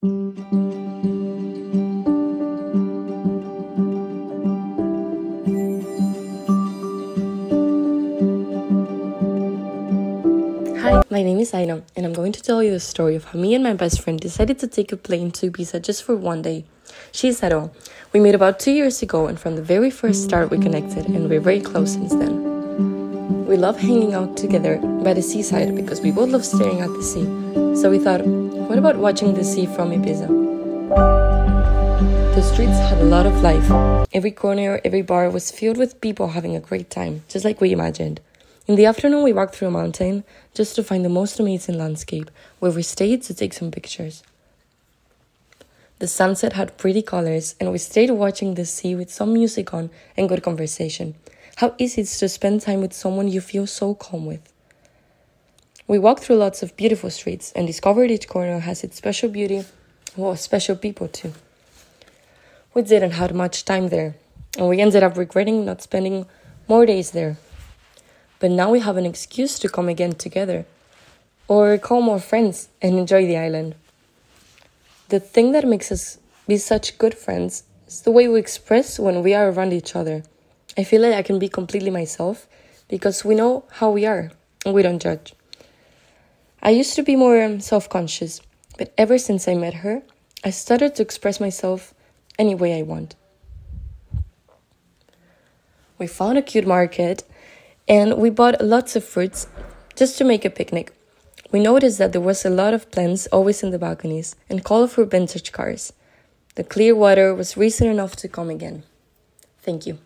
Hi, my name is Aina, and I'm going to tell you the story of how me and my best friend decided to take a plane to Ibiza just for one day. She's Ero. We met about 2 years ago, and from the very first start we connected, and we're very close since then. We love hanging out together by the seaside because we both love staring at the sea. So we thought, what about watching the sea from Ibiza? The streets had a lot of life. Every corner, every bar was filled with people having a great time, just like we imagined. In the afternoon, we walked through a mountain just to find the most amazing landscape, where we stayed to take some pictures. The sunset had pretty colors, and we stayed watching the sea with some music on and good conversation. How easy it is to spend time with someone you feel so calm with. We walked through lots of beautiful streets and discovered each corner has its special beauty, special people too. We didn't have much time there, and we ended up regretting not spending more days there. But now we have an excuse to come again together, or call more friends and enjoy the island. The thing that makes us be such good friends is the way we express when we are around each other. I feel like I can be completely myself because we know how we are and we don't judge. I used to be more self-conscious, but ever since I met her, I started to express myself any way I want. We found a cute market and we bought lots of fruits just to make a picnic. We noticed that there was a lot of plants always in the balconies and colorful vintage cars. The clear water was reason enough to come again. Thank you.